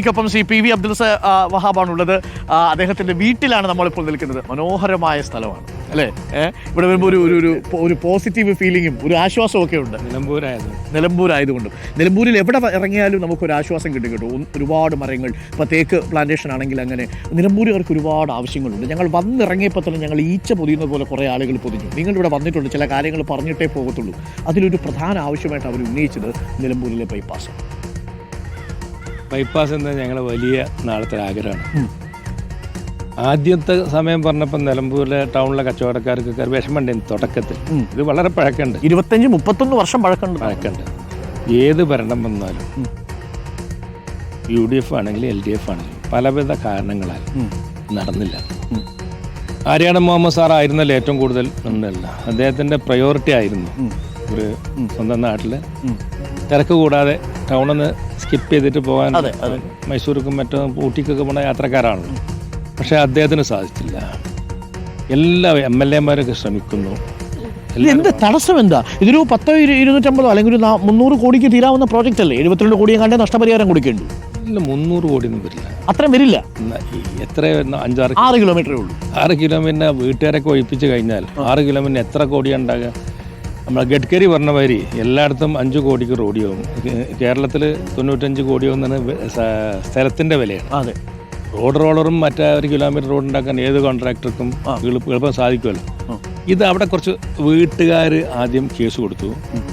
ൊപ്പം Shri P V Abdul വഹാബാണുള്ളത്. അദ്ദേഹത്തിന്റെ വീട്ടിലാണ് നമ്മളിപ്പോൾ നിൽക്കുന്നത്. മനോഹരമായ സ്ഥലമാണ് അല്ലേ? ഇവിടെ വരുമ്പോൾ ഒരു പോസിറ്റീവ് ഫീലിങ്ങും ഒരു ആശ്വാസവും ഒക്കെ ഉണ്ട്. നിലമ്പൂരായതുകൊണ്ടും നിലമ്പൂരിൽ എവിടെ ഇറങ്ങിയാലും നമുക്കൊരു ആശ്വാസം കിട്ടും കേട്ടോ. ഒരുപാട് മരങ്ങൾ, ഇപ്പോൾ തേക്ക് പ്ലാന്റേഷൻ ആണെങ്കിൽ അങ്ങനെ നിലമ്പൂരുകാർക്ക് ഒരുപാട് ആവശ്യങ്ങളുണ്ട്. ഞങ്ങൾ വന്നിറങ്ങിയപ്പോൾ തന്നെ ഞങ്ങൾ ഈച്ച പൊതിയുന്നത് പോലെ കുറേ ആളുകൾ പൊതിഞ്ഞു. നിങ്ങളിവിടെ വന്നിട്ടുണ്ട്, ചില കാര്യങ്ങൾ പറഞ്ഞിട്ടേ പോകത്തുള്ളൂ. അതിലൊരു പ്രധാന ആവശ്യമായിട്ട് അവർ ഉന്നയിച്ചത് നിലമ്പൂരിലെ ബൈപ്പാസ് എന്നത് ഞങ്ങളുടെ വലിയ നാളത്തെ ആഗ്രഹമാണ്. ആദ്യത്തെ സമയം പറഞ്ഞപ്പോൾ നിലമ്പൂരിലെ ടൗണിലെ കച്ചവടക്കാർക്ക് വിഷമമുണ്ടായിരുന്നു തുടക്കത്തിൽ. ഇത് വളരെ പഴക്കമുണ്ട്, 25-31 വർഷം പഴക്കമുണ്ട്. ഏത് ഭരണം വന്നാലും UDF ആണെങ്കിലും LDF ആണെങ്കിലും പലവിധ കാരണങ്ങളാൽ നടന്നില്ല. ആര്യാടൻ മുഹമ്മദ് സാർ ആയിരുന്നല്ലോ ഏറ്റവും കൂടുതൽ ഒന്നല്ല, അദ്ദേഹത്തിൻ്റെ പ്രയോറിറ്റി ആയിരുന്നു ഒരു സ്വന്തം നാട്ടിൽ തിരക്ക് കൂടാതെ ടൗണിൽ നിന്ന് സ്കിപ്പ് ചെയ്തിട്ട് പോകാൻ. മൈസൂർക്കും മറ്റും ഊട്ടിക്കൊക്കെ പോണ യാത്രക്കാരാണല്ലോ. പക്ഷേ അദ്ദേഹത്തിന് സാധിച്ചില്ല. എല്ലാ MLA-മാരൊക്കെ ശ്രമിക്കുന്നു. എന്ത് തടസ്സം എന്താ? ഇതൊരു 10-250 അല്ലെങ്കിൽ ഒരു 300 കോടിക്ക് തീരാവുന്ന പ്രോജക്റ്റ് അല്ലേ? 72 കോടിയെ കണ്ടേ നഷ്ടപരിഹാരം കൊടുക്കേണ്ടു. ഇല്ല, 300 കോടിയൊന്നും വരില്ല. അത്രയും വരില്ല. എത്ര 6 കിലോമീറ്ററേ ഉള്ളൂ. 6 കിലോമീറ്റർ വീട്ടുകാരൊക്കെ ഒഴിപ്പിച്ച് കഴിഞ്ഞാൽ 6 കിലോമീറ്റർ എത്ര കോടിയാണ് ഉണ്ടാകുക? നമ്മൾ ഗഡ്കരി പറഞ്ഞ മാതിരി എല്ലായിടത്തും 5 കോടിക്ക് റോഡിയാവും. കേരളത്തിൽ 95 കോടിയാവുന്നതാണ് സ്ഥലത്തിൻ്റെ വിലയാണ്. അതെ, റോഡ് റോളറും മറ്റേ 1 കിലോമീറ്റർ റോഡ് ഉണ്ടാക്കാൻ ഏത് കോൺട്രാക്ടർക്കും എളുപ്പം സാധിക്കുമല്ലോ. ഇത് അവിടെ കുറച്ച് വീട്ടുകാർ ആദ്യം കേസ് കൊടുത്തു.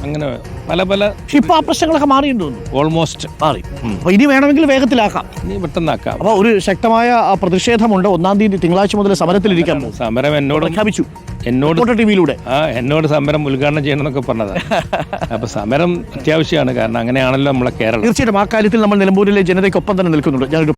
അങ്ങനെ പല ഇപ്പൊ ആ പ്രശ്നങ്ങളൊക്കെ മാറിയിട്ടുണ്ടോ? ഓൾമോസ്റ്റ് മാറി. അപ്പൊ ഇനി വേണമെങ്കിൽ വേഗത്തിലാക്കാം, ഇനി പെട്ടെന്നാക്കാം. അപ്പൊ ഒരു ശക്തമായ പ്രതിഷേധമുണ്ട്. 1-ാം തീയതി തിങ്കളാഴ്ച മുതൽ സമരത്തിലിരിക്കാൻ സമരം എന്നോട് പ്രഖ്യാപിച്ചു. എന്നോട് ടിവിയിലൂടെ എന്നോട് സമരം ഉദ്ഘാടനം ചെയ്യണമെന്നൊക്കെ പറഞ്ഞതാണ്. അപ്പൊ സമരം അത്യാവശ്യമാണ്, കാരണം അങ്ങനെയാണല്ലോ നമ്മളെ കേരളം. തീർച്ചയായിട്ടും ആ കാര്യത്തിൽ നമ്മൾ നിലമ്പൂരിലെ ജനതയ്ക്കൊപ്പം തന്നെ നിൽക്കുന്നുണ്ട്. ഞാനൊരു